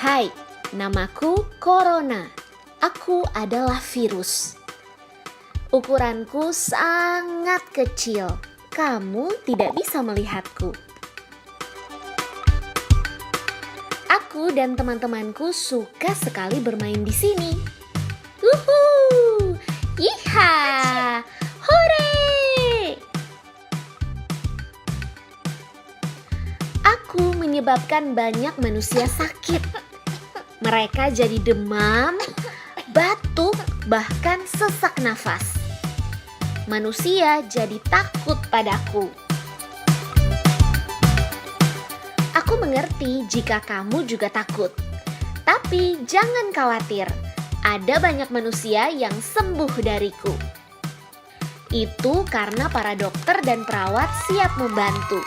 Hai, namaku Corona. Aku adalah virus. Ukuranku sangat kecil. Kamu tidak bisa melihatku. Aku dan teman-temanku suka sekali bermain di sini. Wuhuu! Yiha! Hore! Aku menyebabkan banyak manusia sakit. Mereka jadi demam, batuk, bahkan sesak nafas. Manusia jadi takut padaku. Aku mengerti jika kamu juga takut. Tapi jangan khawatir, ada banyak manusia yang sembuh dariku. Itu karena para dokter dan perawat siap membantu.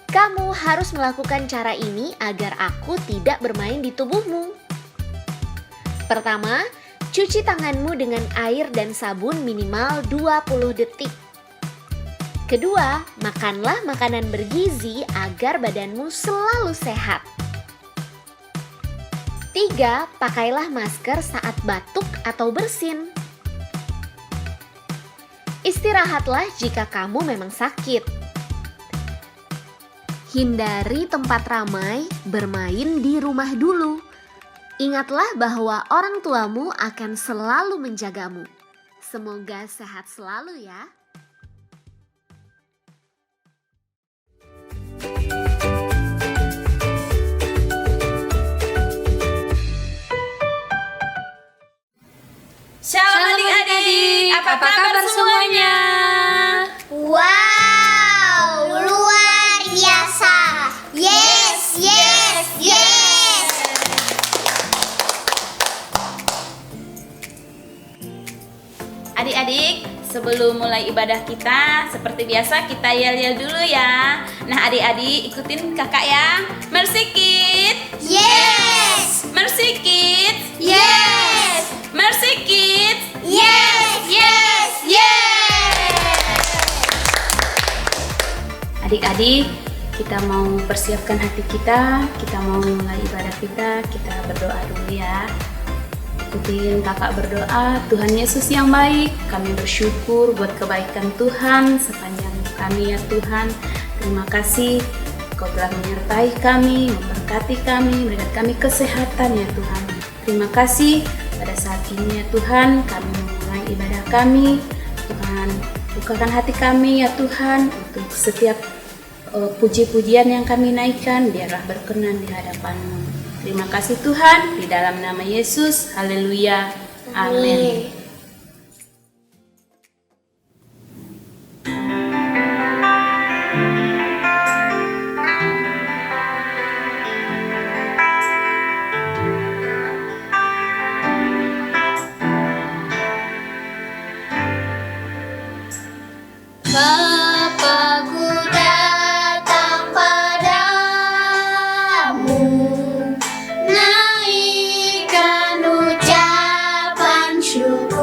Kamu harus melakukan cara ini agar aku tidak bermain di tubuhmu. Pertama, cuci tanganmu dengan air dan sabun minimal 20 detik. Kedua, makanlah makanan bergizi agar badanmu selalu sehat. Tiga, pakailah masker saat batuk atau bersin. Istirahatlah jika kamu memang sakit. Hindari tempat ramai, bermain di rumah dulu. Ingatlah bahwa orang tuamu akan selalu menjagamu. Semoga sehat selalu ya. Shalom adik-adik, apa kabar semuanya? Wow, luar biasa. Yes, yes, yes. Adik-adik, sebelum mulai ibadah kita, seperti biasa kita yel-yel dulu ya. Nah adik-adik ikutin kakak ya. Mercy Kids, Yes, Mercy Kids, yes, Mercy Kids. yes, yes, yes. Adik-adik, kita mau persiapkan hati kita mau mulai ibadah kita berdoa dulu ya. Ikutin kakak berdoa. Tuhan Yesus yang baik, kami bersyukur buat kebaikan Tuhan sepanjang kami ya Tuhan. Terima kasih Kau telah menyertai kami, memberkati kami, berikan kami kesehatan ya Tuhan. Terima kasih pada saat ini ya Tuhan, kami memulai ibadah kami. Tuhan, bukakan hati kami ya Tuhan untuk setiap puji-pujian yang kami naikkan, biarlah berkenan di hadapan-Mu. Terima kasih Tuhan, di dalam nama Yesus, haleluya, amin. Bapakku datang padamu, naikkan ucapan syukur.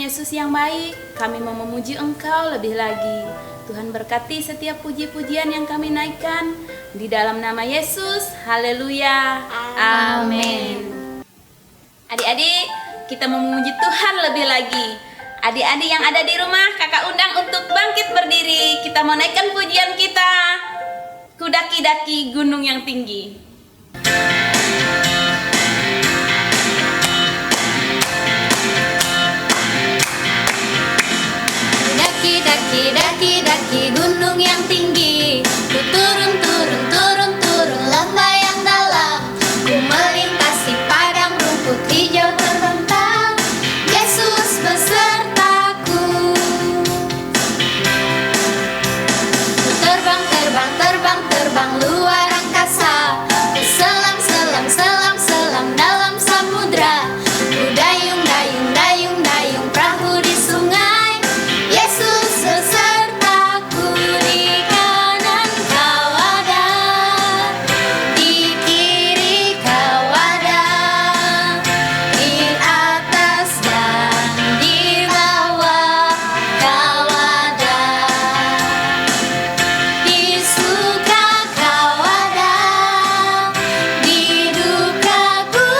Yesus yang baik, kami mau memuji Engkau lebih lagi. Tuhan berkati setiap puji-pujian yang kami naikkan. Di dalam nama Yesus, haleluya, amin. Adik-adik, kita mau memuji Tuhan lebih lagi. Adik-adik yang ada di rumah, kakak undang untuk bangkit berdiri. Kita mau naikkan pujian kita, Ku daki-daki gunung yang tinggi. Daki-daki gunung yang tinggi, ku turun lembah yang dalam, ku melintasi padang rumput hijau terbentang. Yesus besertaku. Ku terbang luar angkasa, ku selam dalam samudra, ku dayung perahu di sungai. Yesus besertaku, di kanan kau ada, di kiri kau ada, di atas dan di bawah kau ada, di suka kau ada, di dukaku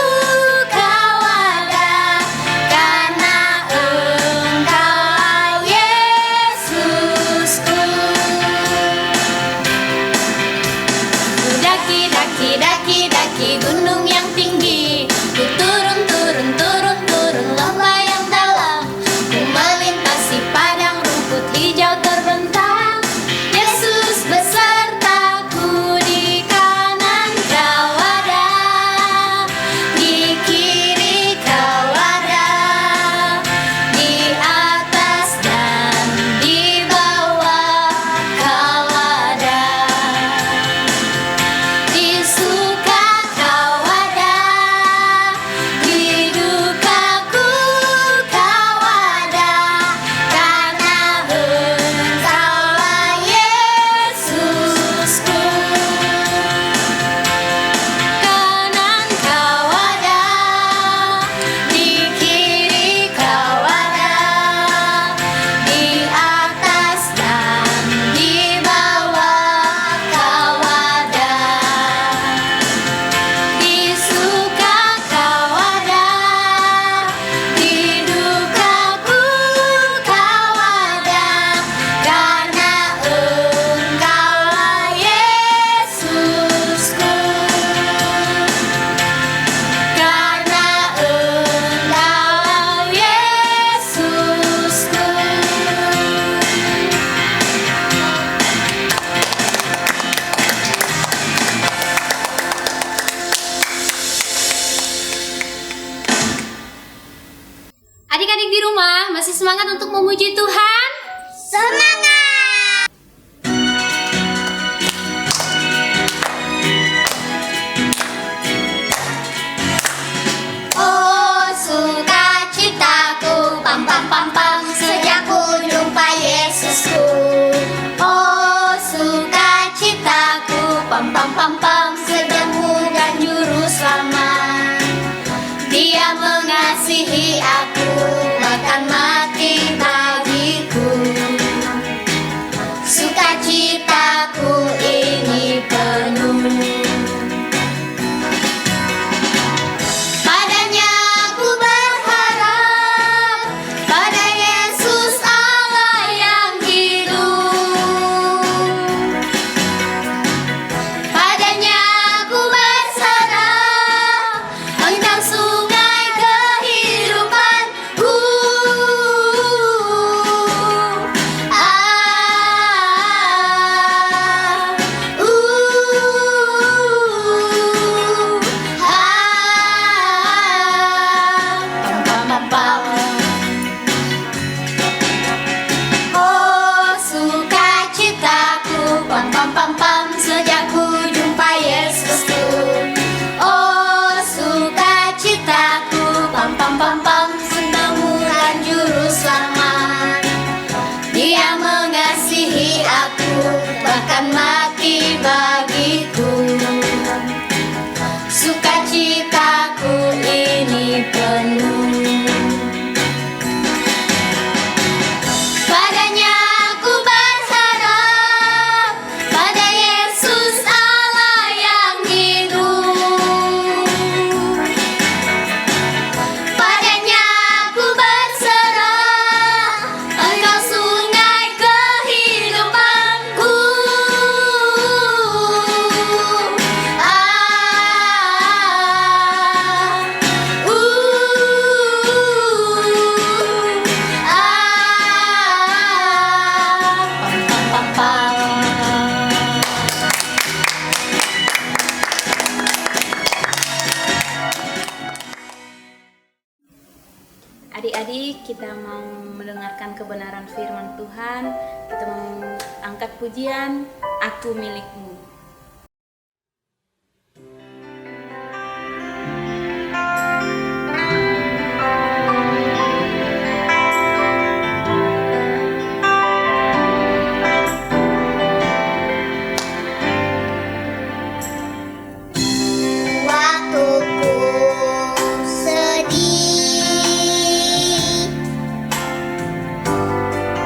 kau ada, karena Engkau Yesusku. Ku daki-daki gunung yang tinggi, ku turun lembah yang dalam, ku melintasi padang rumput hijau terbentang. Yesus besertaku, di kanan kau ada, di kiri kau ada, di atas dan di bawah kau ada, di suka kau ada, di dukaku kau ada, karena Engkaulah Yesusku. Kanan kau ada, di kiri kau ada, di atas dan di bawah kau ada, di suka kau ada, di dukaku kau ada, karena Engkaulah Yesusku. Karena Engkaulah Yesusku. Adik-adik di rumah masih semangat untuk memuji Tuhan? Semangat! Oh, sukacitaku, pam pam pam pam, sejak ku jumpa Yesusku. Oh, sukacitaku, pam pam pam pam, sejak bukan juru selamat. Dia mengasihi aku, bahkan mati bagiku. Sukacitaku ini penuh. Padanya aku berharap, pada Yesus Allah yang hidup. Padanya aku berserah, engkau sungai kehidupanku. Pam pam pam. Oh, sukacitaku, pam pam pam pam, sejak ku jumpa Yesusku. Oh, sukacitaku, pam pam pam pam, menemukan juru selamat. Dia mengasihi aku, bahkan mati bagiku. Sukacitaku ini penuh. kebenaran firman Tuhan. Kita mengangkat pujian, Aku Milikmu. Waktuku sedih,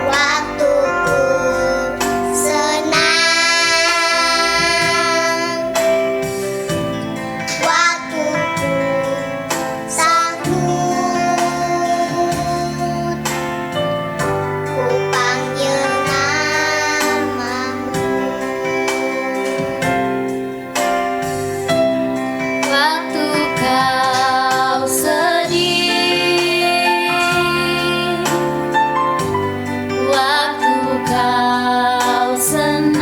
waktuku senang, waktuku sahut, ku panggil namamu. Waktu kau sedih, waktu kau senang,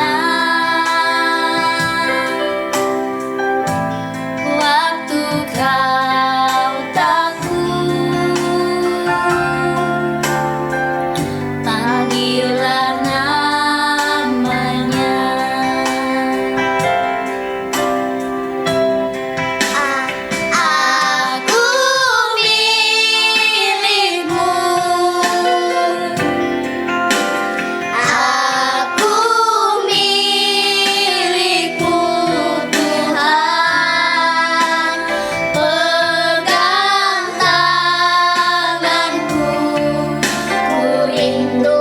waktu kau takut, panggillah namanya. Aku milikmu, aku milikmu Tuhan, pegang tanganku, ku rindu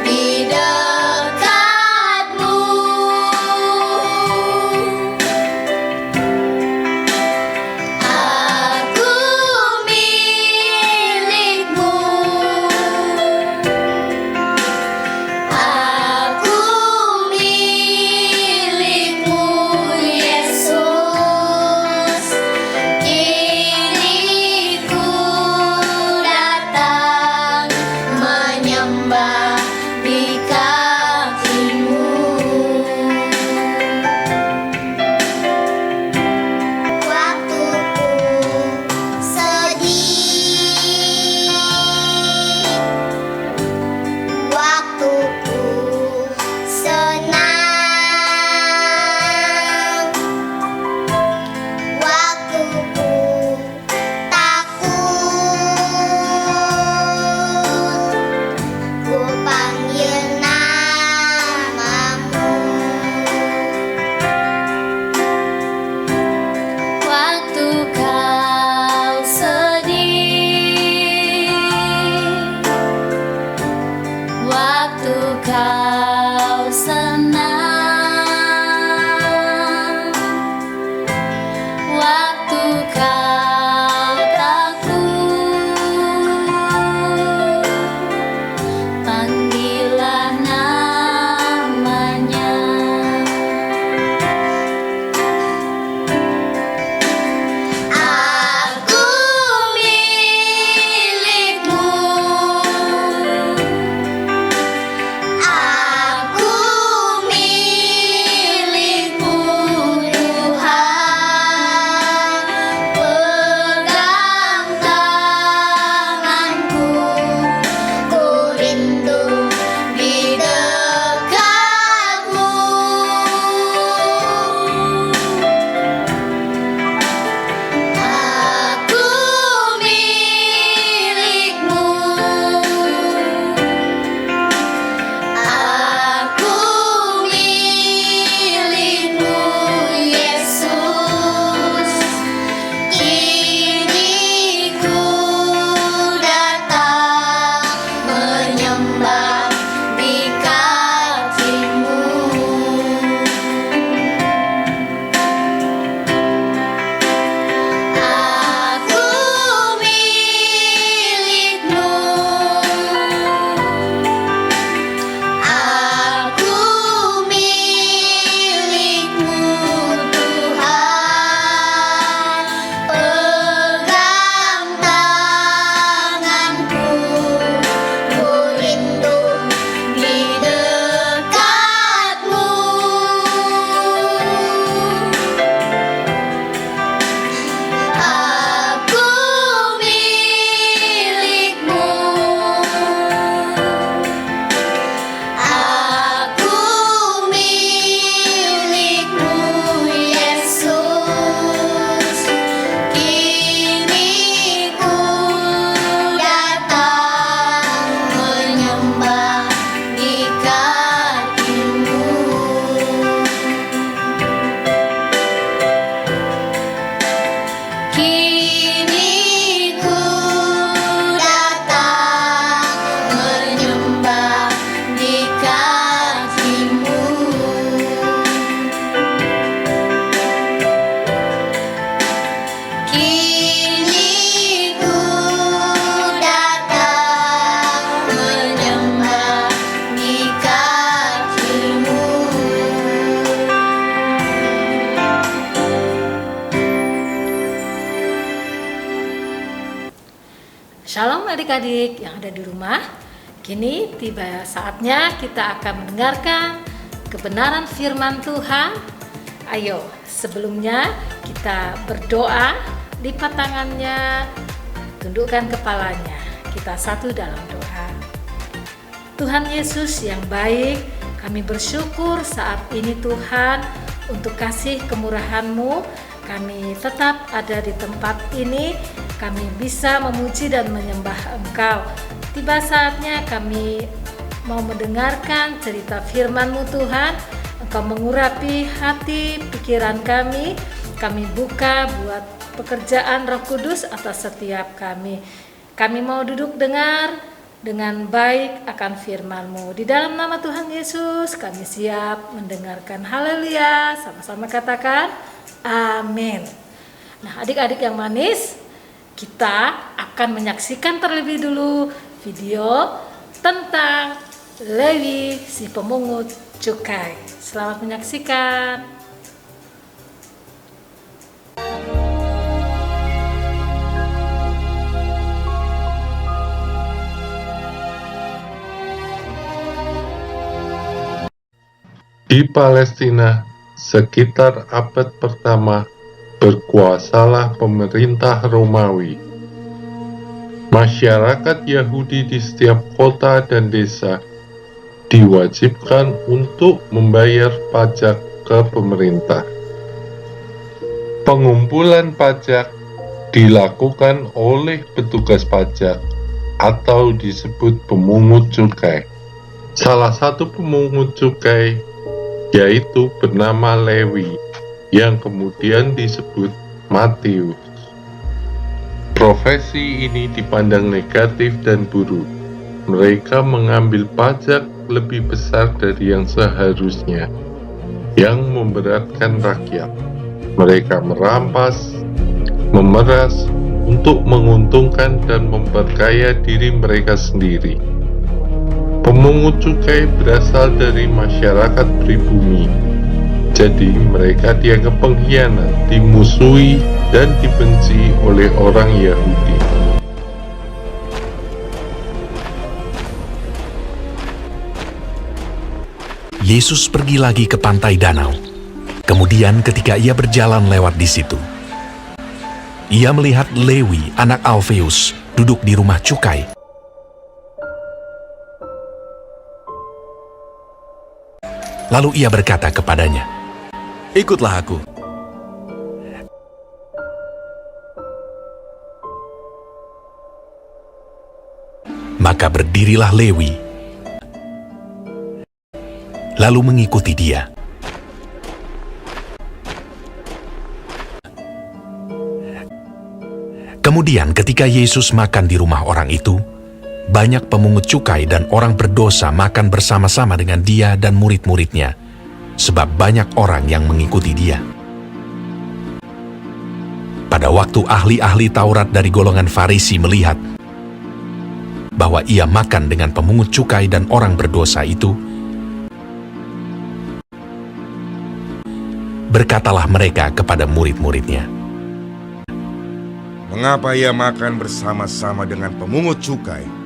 di dekatmu. Aku milikmu, aku milikmu Yesus. Kini ku datang menyembah di kakimu. Waktuku sedih, waktuku senang, waktuku takut, ku panggil namamu. Waktu kau sedih, waktu kau senang, waktu kau takut, panggillah namanya. Aku milikmu, Shalom adik-adik yang ada di rumah. Kini tiba saatnya kita akan mendengarkan kebenaran firman Tuhan. Ayo, sebelumnya kita berdoa, lipat tangannya, tundukkan kepalanya. Kita satu dalam doa. Tuhan Yesus yang baik, kami bersyukur saat ini Tuhan untuk kasih kemurahan-Mu. Kami tetap ada di tempat ini, kami bisa memuji dan menyembah Engkau. Tiba saatnya kami mau mendengarkan cerita firman-Mu Tuhan. Engkau mengurapi hati, pikiran kami buka buat pekerjaan Roh Kudus atas setiap kami. Kami mau duduk dengar dengan baik akan firman-Mu. Di dalam nama Tuhan Yesus kami siap mendengarkan. Haleluya. Sama-sama katakan amin. Nah, adik-adik yang manis, kita akan menyaksikan terlebih dulu video tentang Lewi si pemungut cukai. Selamat menyaksikan. Di Palestina, sekitar abad pertama, berkuasalah pemerintah Romawi. Masyarakat Yahudi di setiap kota dan desa diwajibkan untuk membayar pajak ke pemerintah. Pengumpulan pajak dilakukan oleh petugas pajak atau disebut pemungut cukai. Salah satu pemungut cukai yaitu bernama Lewi, yang kemudian disebut Matius. Profesi ini dipandang negatif dan buruk. Mereka mengambil pajak lebih besar dari yang seharusnya, yang memberatkan rakyat. Mereka merampas, memeras untuk menguntungkan dan memperkaya diri mereka sendiri. Pemungut cukai berasal dari masyarakat pribumi, jadi mereka dianggap pengkhianat, dimusuhi, dan dibenci oleh orang Yahudi. Yesus pergi lagi ke pantai danau. Kemudian ketika ia berjalan lewat di situ, ia melihat Lewi, anak Alfeus, duduk di rumah cukai. Lalu ia berkata kepadanya, "Ikutlah aku." Maka berdirilah Lewi, lalu mengikuti dia. Kemudian ketika Yesus makan di rumah orang itu, banyak pemungut cukai dan orang berdosa makan bersama-sama dengan dia dan murid-muridnya, sebab banyak orang yang mengikuti dia. Pada waktu ahli-ahli Taurat dari golongan Farisi melihat bahwa ia makan dengan pemungut cukai dan orang berdosa itu, berkatalah mereka kepada murid-muridnya, "Mengapa ia makan bersama-sama dengan pemungut cukai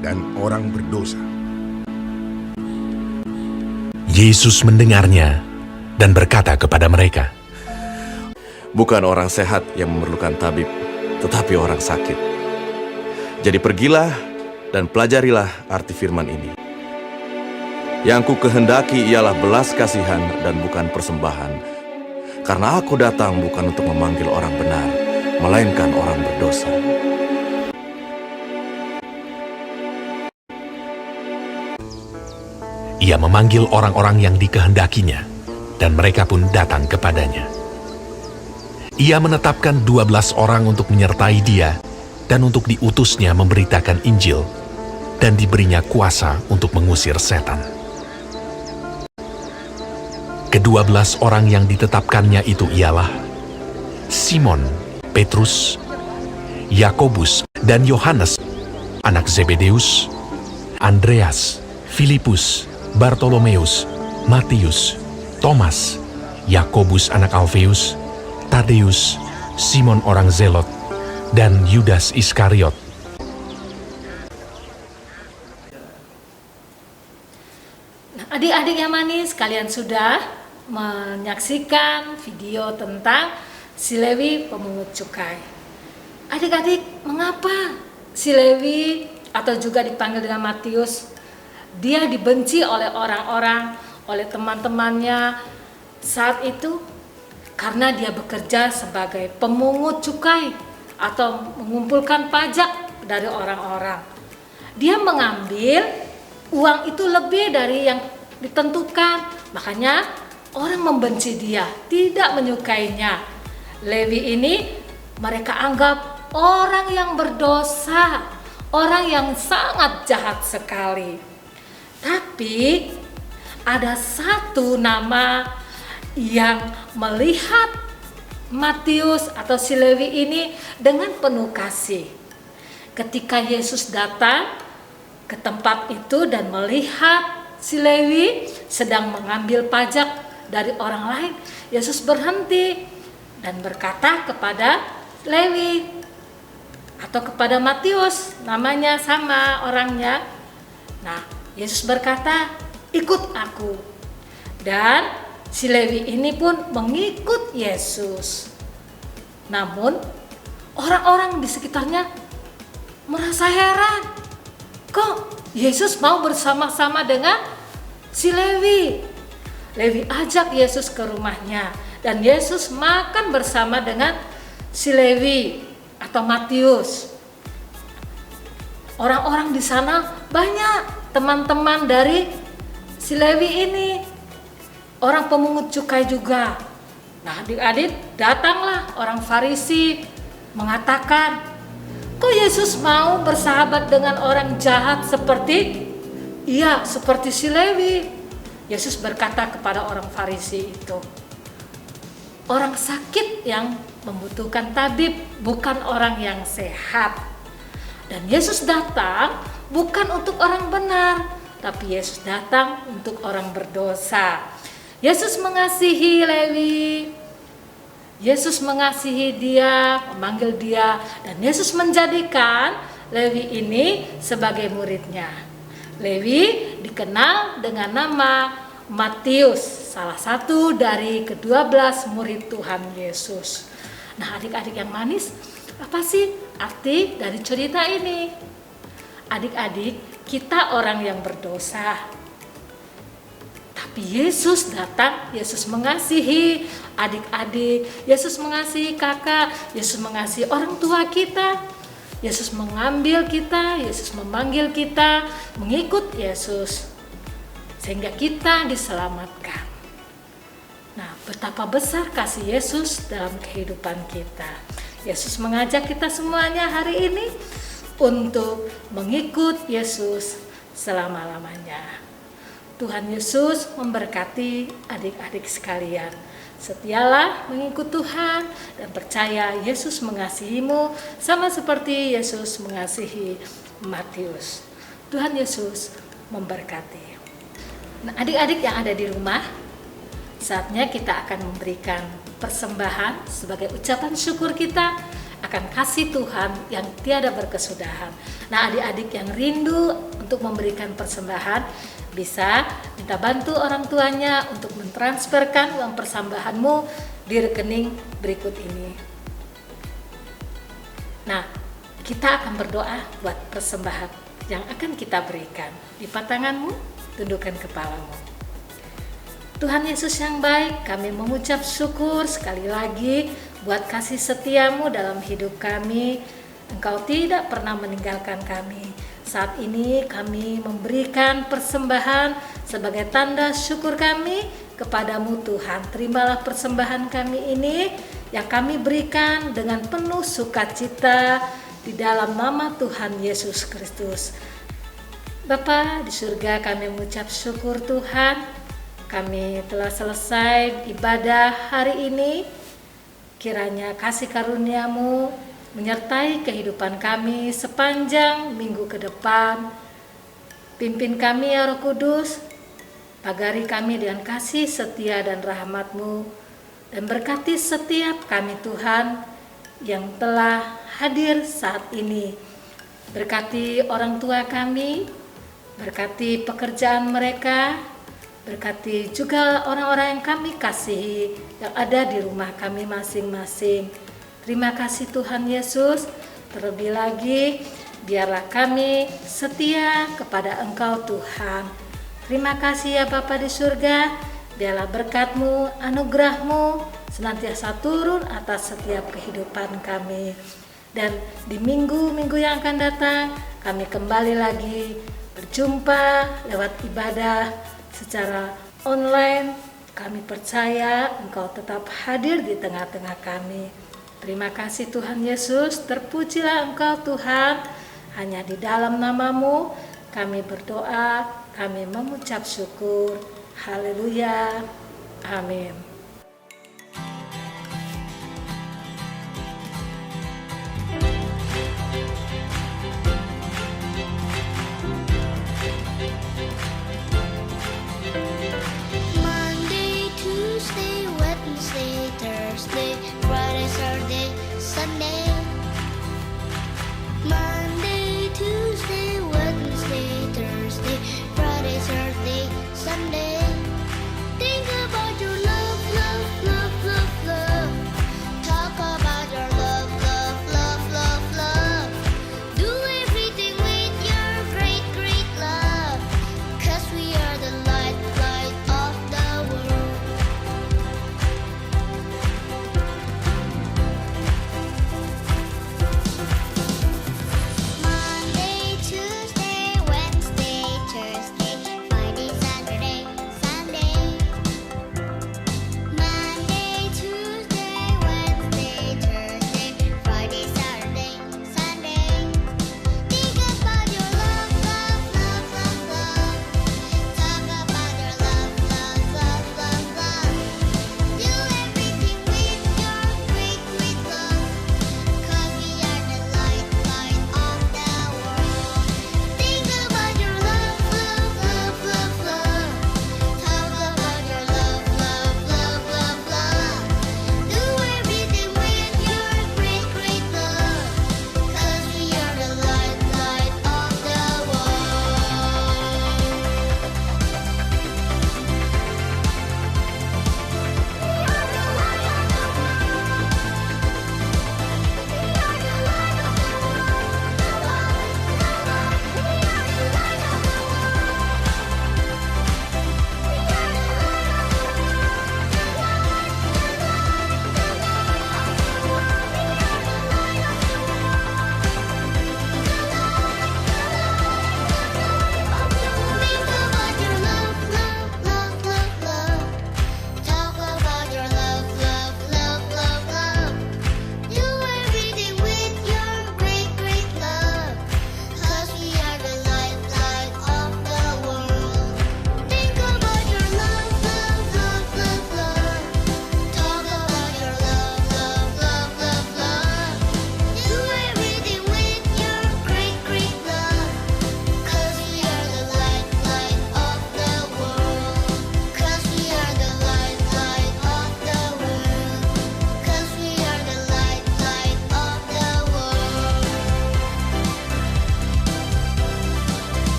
dan orang berdosa?" Yesus mendengarnya dan berkata kepada mereka, "Bukan orang sehat yang memerlukan tabib, tetapi orang sakit. Jadi pergilah dan pelajarilah arti firman ini. Yang ku kehendaki ialah belas kasihan dan bukan persembahan, karena aku datang bukan untuk memanggil orang benar, melainkan orang berdosa." Ia memanggil orang-orang yang dikehendakinya, dan mereka pun datang kepadanya. Ia menetapkan 12 orang untuk menyertai dia, dan untuk diutusnya memberitakan Injil, dan diberinya kuasa untuk mengusir setan. Ke-12 orang yang ditetapkannya itu ialah Simon, Petrus, Yakobus, dan Yohanes, anak Zebedeus, Andreas, Filipus, Bartolomeus, Matius, Thomas, Yakobus anak Alfeus, Tadeus, Simon orang Zelot, dan Yudas Iskariot. Nah, adik-adik yang manis, kalian sudah menyaksikan video tentang si Lewi pemungut cukai. Adik-adik, mengapa si Lewi atau juga dipanggil dengan Matius, dia dibenci oleh orang-orang, oleh teman-temannya saat itu? Karena dia bekerja sebagai pemungut cukai atau mengumpulkan pajak dari orang-orang. Dia mengambil uang itu lebih dari yang ditentukan, makanya orang membenci dia, tidak menyukainya. Lewi ini mereka anggap orang yang berdosa, orang yang sangat jahat sekali. Tapi ada satu nama yang melihat Matius atau si Lewi ini dengan penuh kasih. Ketika Yesus datang ke tempat itu dan melihat si Lewi sedang mengambil pajak dari orang lain, Yesus berhenti dan berkata kepada Lewi atau kepada Matius, namanya sama orangnya. Nah, Yesus berkata, "Ikut aku." Dan si Lewi ini pun mengikut Yesus. Namun, orang-orang di sekitarnya merasa heran. Kok Yesus mau bersama-sama dengan si Lewi? Lewi ajak Yesus ke rumahnya dan Yesus makan bersama dengan si Lewi atau Matius. Orang-orang di sana banyak teman-teman dari si Lewi ini, orang pemungut cukai juga. Nah, adik-adik, datanglah orang Farisi mengatakan, kok Yesus mau bersahabat dengan orang jahat seperti si Lewi? Yesus berkata kepada orang Farisi itu, orang sakit yang membutuhkan tabib, bukan orang yang sehat. Dan Yesus datang bukan untuk orang benar, tapi Yesus datang untuk orang berdosa. Yesus mengasihi Lewi, Yesus mengasihi dia, memanggil dia, dan Yesus menjadikan Lewi ini sebagai muridnya. Lewi dikenal dengan nama Matius, salah satu dari ke-12 murid Tuhan Yesus. Nah, adik-adik yang manis, apa sih arti dari cerita ini? Adik-adik, kita orang yang berdosa. Tapi Yesus datang, Yesus mengasihi adik-adik, Yesus mengasihi kakak, Yesus mengasihi orang tua kita. Yesus mengambil kita, Yesus memanggil kita, mengikut Yesus. Sehingga kita diselamatkan. Nah, betapa besar kasih Yesus dalam kehidupan kita. Yesus mengajak kita semuanya hari ini untuk mengikut Yesus selama-lamanya. Tuhan Yesus memberkati adik-adik sekalian. Setialah mengikut Tuhan dan percaya Yesus mengasihimu sama seperti Yesus mengasihi Matius. Tuhan Yesus memberkati. Nah, adik-adik yang ada di rumah, saatnya kita akan memberikan persembahan sebagai ucapan syukur kita akan kasih Tuhan yang tiada berkesudahan. Nah, adik-adik yang rindu untuk memberikan persembahan bisa minta bantu orang tuanya untuk mentransferkan uang persembahanmu di rekening berikut ini. Nah, kita akan berdoa buat persembahan yang akan kita berikan. Lipat tanganmu, tundukkan kepalamu. Tuhan Yesus yang baik, kami mengucap syukur sekali lagi buat kasih setiamu dalam hidup kami. Engkau tidak pernah meninggalkan kami. Saat ini kami memberikan persembahan sebagai tanda syukur kami kepadamu Tuhan. Terimalah persembahan kami ini yang kami berikan dengan penuh sukacita di dalam nama Tuhan Yesus Kristus. Bapa di surga, kami mengucap syukur Tuhan. Kami telah selesai ibadah hari ini. Kiranya kasih karunia-Mu menyertai kehidupan kami sepanjang minggu ke depan. Pimpin kami ya Roh Kudus, pagari kami dengan kasih setia dan rahmat-Mu, dan berkati setiap kami Tuhan yang telah hadir saat ini. Berkati orang tua kami, berkati pekerjaan mereka, Berkati juga orang-orang yang kami kasihi yang ada di rumah kami masing-masing. Terima kasih Tuhan Yesus. Terlebih lagi, biarlah kami setia kepada Engkau Tuhan. Terima kasih ya Bapa di surga. Biarlah berkat-Mu, anugerah-Mu senantiasa turun atas setiap kehidupan kami. Dan di minggu-minggu yang akan datang, kami kembali lagi berjumpa lewat ibadah secara online. Kami percaya Engkau tetap hadir di tengah-tengah kami. Terima kasih Tuhan Yesus, terpujilah Engkau Tuhan. Hanya di dalam nama-Mu kami berdoa, kami mengucap syukur. Haleluya. Amin.